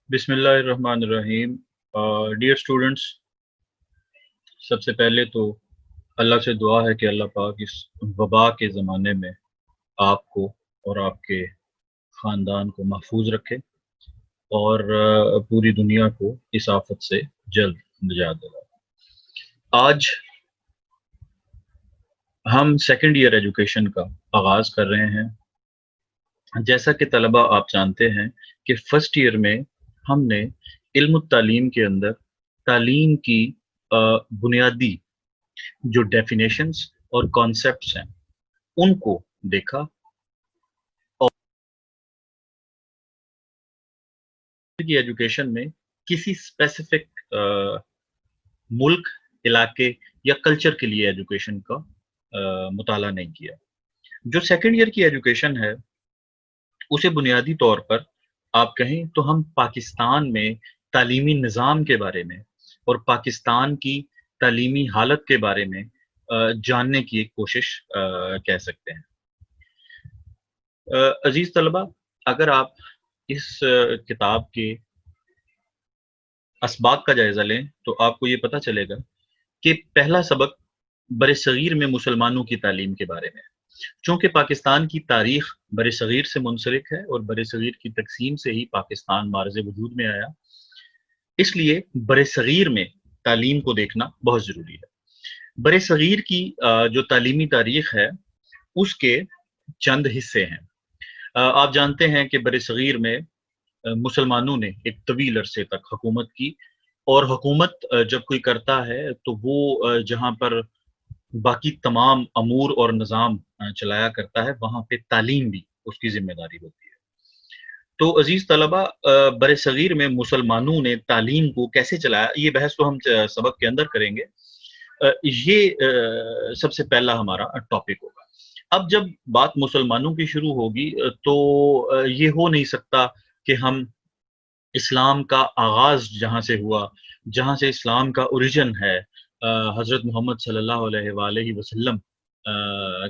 بسم اللہ الرحمن الرحیم۔ ڈیئر اسٹوڈنٹس، سب سے پہلے تو اللہ سے دعا ہے کہ اللہ پاک اس وبا کے زمانے میں آپ کو اور آپ کے خاندان کو محفوظ رکھے اور پوری دنیا کو اس آفت سے جلد نجات دلائے۔ آج ہم سیکنڈ ایئر ایجوکیشن کا آغاز کر رہے ہیں۔ جیسا کہ طلبہ آپ جانتے ہیں کہ فرسٹ ایئر میں ہم نے علم التعلیم کے اندر تعلیم کی بنیادی جو ڈیفینیشنز اور کانسیپٹس ہیں ان کو دیکھا، اور کی ایجوکیشن میں کسی اسپیسیفک ملک، علاقے یا کلچر کے لیے ایجوکیشن کا مطالعہ نہیں کیا۔ جو سیکنڈ ایئر کی ایجوکیشن ہے اسے بنیادی طور پر آپ کہیں تو ہم پاکستان میں تعلیمی نظام کے بارے میں اور پاکستان کی تعلیمی حالت کے بارے میں جاننے کی ایک کوشش کہہ سکتے ہیں۔ عزیز طلبہ، اگر آپ اس کتاب کے اسباق کا جائزہ لیں تو آپ کو یہ پتہ چلے گا کہ پہلا سبق برصغیر میں مسلمانوں کی تعلیم کے بارے میں ہے۔ چونکہ پاکستان کی تاریخ برصغیر سے منسلک ہے اور برصغیر کی تقسیم سے ہی پاکستان معرض وجود میں آیا، اس لیے برصغیر میں تعلیم کو دیکھنا بہت ضروری ہے۔ برصغیر کی جو تعلیمی تاریخ ہے اس کے چند حصے ہیں۔ آپ جانتے ہیں کہ برصغیر میں مسلمانوں نے ایک طویل عرصے تک حکومت کی، اور حکومت جب کوئی کرتا ہے تو وہ جہاں پر باقی تمام امور اور نظام چلایا کرتا ہے وہاں پہ تعلیم بھی اس کی ذمہ داری ہوتی ہے۔ تو عزیز طلبہ، برصغیر میں مسلمانوں نے تعلیم کو کیسے چلایا، یہ بحث تو ہم سبق کے اندر کریں گے۔ یہ سب سے پہلا ہمارا ٹاپک ہوگا۔ اب جب بات مسلمانوں کی شروع ہوگی تو یہ ہو نہیں سکتا کہ ہم اسلام کا آغاز جہاں سے ہوا، جہاں سے اسلام کا اوریجن ہے، حضرت محمد صلی اللہ علیہ وآلہ وسلم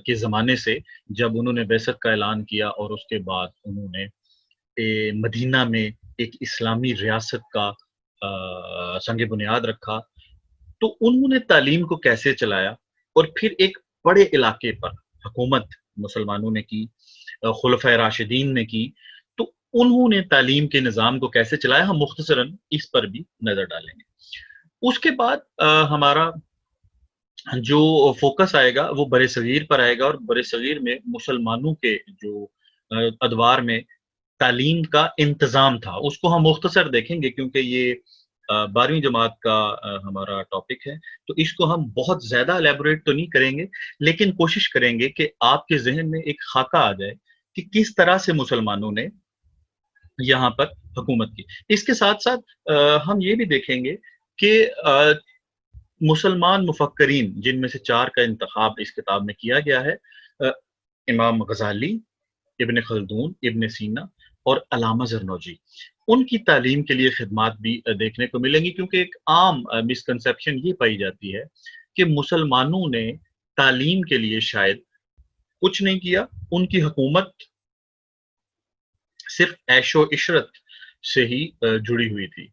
کے زمانے سے، جب انہوں نے بعثت کا اعلان کیا اور اس کے بعد انہوں نے مدینہ میں ایک اسلامی ریاست کا سنگ بنیاد رکھا، تو انہوں نے تعلیم کو کیسے چلایا اور پھر ایک بڑے علاقے پر حکومت مسلمانوں نے کی، خلفائے راشدین نے کی، تو انہوں نے تعلیم کے نظام کو کیسے چلایا، ہم مختصراً اس پر بھی نظر ڈالیں گے۔ اس کے بعد ہمارا جو فوکس آئے گا وہ برصغیر پر آئے گا، اور برصغیر میں مسلمانوں کے جو ادوار میں تعلیم کا انتظام تھا اس کو ہم مختصر دیکھیں گے، کیونکہ یہ 12ویں جماعت کا ہمارا ٹاپک ہے، تو اس کو ہم بہت زیادہ الیبوریٹ تو نہیں کریں گے، لیکن کوشش کریں گے کہ آپ کے ذہن میں ایک خاکہ آ جائے کہ کس طرح سے مسلمانوں نے یہاں پر حکومت کی۔ اس کے ساتھ ساتھ ہم یہ بھی دیکھیں گے کہ مسلمان مفکرین جن میں سے 4 کا انتخاب اس کتاب میں کیا گیا ہے، امام غزالی، ابن خلدون، ابن سینا اور علامہ زرنوجی، ان کی تعلیم کے لیے خدمات بھی دیکھنے کو ملیں گی، کیونکہ ایک عام مسکنسیپشن یہ پائی جاتی ہے کہ مسلمانوں نے تعلیم کے لیے شاید کچھ نہیں کیا، ان کی حکومت صرف عیش و عشرت سے ہی جڑی ہوئی تھی۔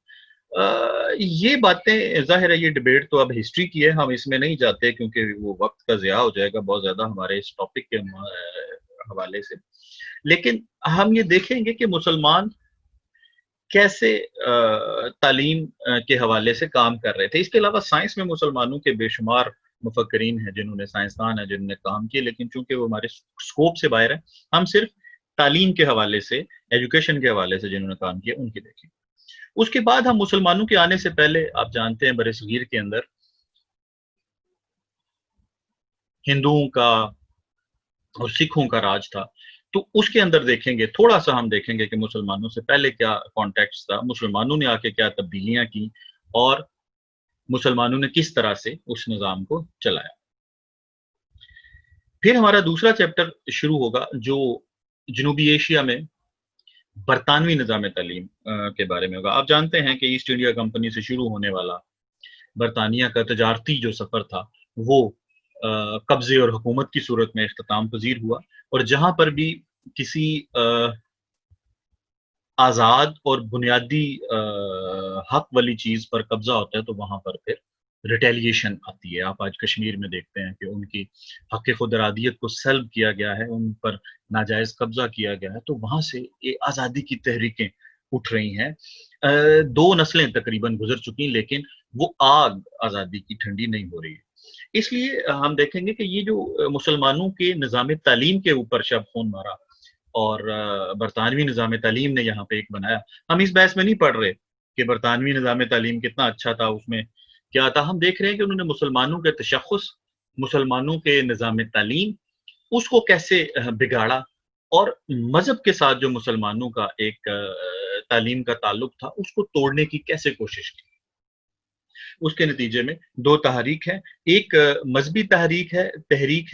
یہ باتیں ظاہر ہے، یہ ڈیبیٹ تو اب ہسٹری کی ہے، ہم اس میں نہیں جاتے کیونکہ وہ وقت کا ضیاع ہو جائے گا بہت زیادہ ہمارے اس ٹاپک کے حوالے سے، لیکن ہم یہ دیکھیں گے کہ مسلمان کیسے تعلیم کے حوالے سے کام کر رہے تھے۔ اس کے علاوہ سائنس میں مسلمانوں کے بے شمار مفکرین ہیں جنہوں نے، سائنسدان ہیں جنہوں نے کام کیے، لیکن چونکہ وہ ہمارے سکوپ سے باہر ہے، ہم صرف تعلیم کے حوالے سے، ایجوکیشن کے حوالے سے جنہوں نے کام کیا ان کی دیکھیں۔ اس کے بعد ہم مسلمانوں کے آنے سے پہلے، آپ جانتے ہیں برصغیر کے اندر ہندوؤں کا اور سکھوں کا راج تھا، تو اس کے اندر دیکھیں گے، تھوڑا سا ہم دیکھیں گے کہ مسلمانوں سے پہلے کیا کانٹیکسٹ تھا، مسلمانوں نے آ کے کیا تبدیلیاں کی اور مسلمانوں نے کس طرح سے اس نظام کو چلایا۔ پھر ہمارا دوسرا چیپٹر شروع ہوگا جو جنوبی ایشیا میں برطانوی نظام تعلیم کے بارے میں ہوگا۔ آپ جانتے ہیں کہ ایسٹ انڈیا کمپنی سے شروع ہونے والا برطانیہ کا تجارتی جو سفر تھا وہ قبضے اور حکومت کی صورت میں اختتام پذیر ہوا، اور جہاں پر بھی کسی آزاد اور بنیادی حق والی چیز پر قبضہ ہوتا ہے تو وہاں پر پھر ریٹیلیشن آتی ہے. آپ آج کشمیر میں دیکھتے ہیں کہ ان کی حق خود ارادیت کو سلب کیا گیا ہے، ان پر ناجائز قبضہ کیا گیا ہے، تو وہاں سے یہ آزادی کی تحریکیں اٹھ رہی ہیں. 2 نسلیں تقریباً گزر چکی ہیں، لیکن وہ آگ آزادی کی ٹھنڈی نہیں ہو رہی ہے. اس لیے ہم دیکھیں گے کہ یہ جو مسلمانوں کے نظام تعلیم کے اوپر شب خون مارا اور برطانوی نظام تعلیم نے یہاں پہ ایک بنایا. ہم اس بحث میں نہیں پڑھ رہے کہ برطانوی نظام تعلیم کتنا اچھا تھا، اس میں کیا تھا. ہم دیکھ رہے ہیں کہ انہوں نے مسلمانوں کے تشخص، مسلمانوں کے نظام تعلیم، اس کو کیسے بگاڑا، اور مذہب کے ساتھ جو مسلمانوں کا ایک تعلیم کا تعلق تھا اس کو توڑنے کی کیسے کوشش کی. اس کے نتیجے میں 2 تحریک ہے، ایک مذہبی تحریک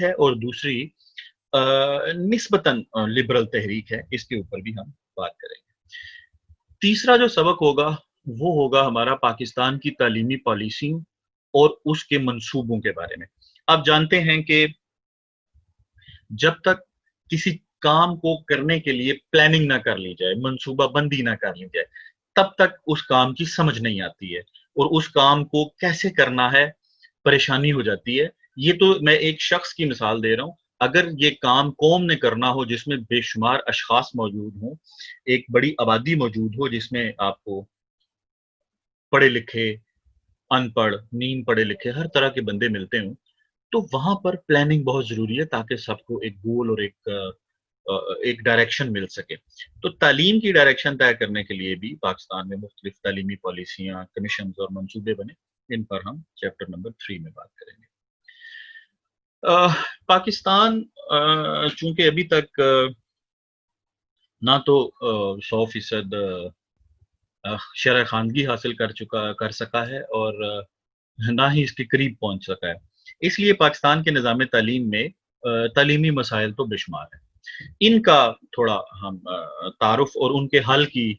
ہے اور دوسری نسبتاً لبرل تحریک ہے. اس کے اوپر بھی ہم بات کریں گے. تیسرا جو سبق ہوگا وہ ہوگا ہمارا پاکستان کی تعلیمی پالیسیوں اور اس کے منصوبوں کے بارے میں. آپ جانتے ہیں کہ جب تک کسی کام کو کرنے کے لیے پلاننگ نہ کر لی جائے، منصوبہ بندی نہ کر لی جائے، تب تک اس کام کی سمجھ نہیں آتی ہے، اور اس کام کو کیسے کرنا ہے پریشانی ہو جاتی ہے. یہ تو میں ایک شخص کی مثال دے رہا ہوں. اگر یہ کام قوم نے کرنا ہو جس میں بے شمار اشخاص موجود ہوں، ایک بڑی آبادی موجود ہو جس میں آپ کو پڑھے لکھے، ان پڑھ، نیم پڑھے لکھے، ہر طرح کے بندے ملتے ہوں، تو وہاں پر پلاننگ بہت ضروری ہے تاکہ سب کو ایک گول اور ایک ڈائریکشن مل سکے. تو تعلیم کی ڈائریکشن طے کرنے کے لیے بھی پاکستان میں مختلف تعلیمی پالیسیاں، کمیشنز اور منصوبے بنے. ان پر ہم چیپٹر نمبر 3 میں بات کریں گے. پاکستان چونکہ ابھی تک نہ تو 100% شرح خواندگی حاصل کر سکا ہے، اور نہ ہی اس کے قریب پہنچ سکا ہے. اس لیے پاکستان کے نظام تعلیم میں تعلیمی مسائل تو بے شمار ہیں. ان کا تھوڑا ہم تعارف اور ان کے حل کی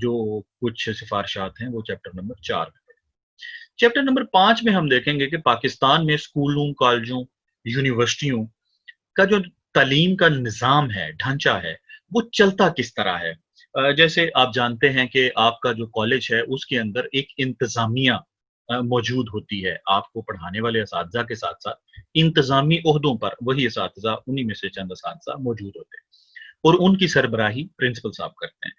جو کچھ سفارشات ہیں وہ چیپٹر نمبر 4 میں. چیپٹر نمبر 5 میں ہم دیکھیں گے کہ پاکستان میں اسکولوں، کالجوں، یونیورسٹیوں کا جو تعلیم کا نظام ہے، ڈھانچہ ہے، وہ چلتا کس طرح ہے. جیسے آپ جانتے ہیں کہ آپ کا جو کالج ہے اس کے اندر ایک انتظامیہ موجود ہوتی ہے. آپ کو پڑھانے والے اساتذہ کے ساتھ ساتھ انتظامی عہدوں پر وہی اساتذہ، انہی میں سے چند اساتذہ موجود ہوتے ہیں، اور ان کی سربراہی پرنسپل صاحب کرتے ہیں.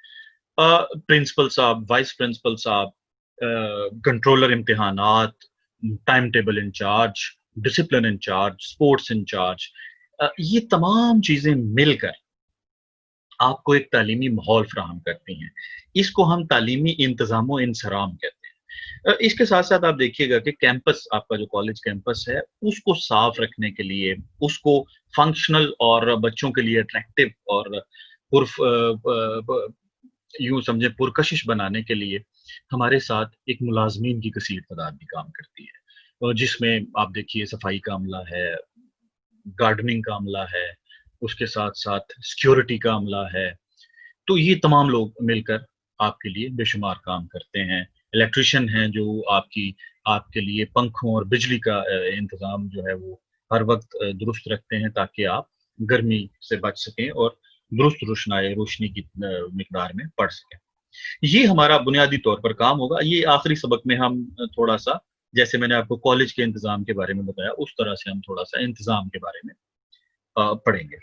پرنسپل صاحب، وائس پرنسپل صاحب، کنٹرولر امتحانات، time table incharge, discipline incharge, sports incharge, یہ تمام چیزیں مل کر آپ کو ایک تعلیمی ماحول فراہم کرتی ہیں. اس کو ہم تعلیمی انتظام و انصرام کہتے ہیں. اس کے ساتھ ساتھ آپ دیکھیے گا کہ کیمپس، آپ کا جو کالج کیمپس ہے، اس کو صاف رکھنے کے لیے، اس کو فنکشنل اور بچوں کے لیے اٹریکٹیو اور یوں سمجھے پرکشش بنانے کے لیے ہمارے ساتھ ایک ملازمین کی کثیر تعداد بھی کام کرتی ہے، جس میں آپ دیکھیے صفائی کا عملہ ہے، گارڈننگ کا عملہ ہے، اس کے ساتھ ساتھ سیکیورٹی کا عملہ ہے. تو یہ تمام لوگ مل کر آپ کے لیے بے شمار کام کرتے ہیں. الیکٹریشین ہیں جو آپ کے لیے پنکھوں اور بجلی کا انتظام جو ہے وہ ہر وقت درست رکھتے ہیں تاکہ آپ گرمی سے بچ سکیں اور درست روشنی کی مقدار میں پڑھ سکیں. یہ ہمارا بنیادی طور پر کام ہوگا. یہ آخری سبق میں ہم تھوڑا سا، جیسے میں نے آپ کو کالج کے انتظام کے بارے میں بتایا، اس طرح سے ہم تھوڑا سا انتظام کے بارے میں پڑھیں گے.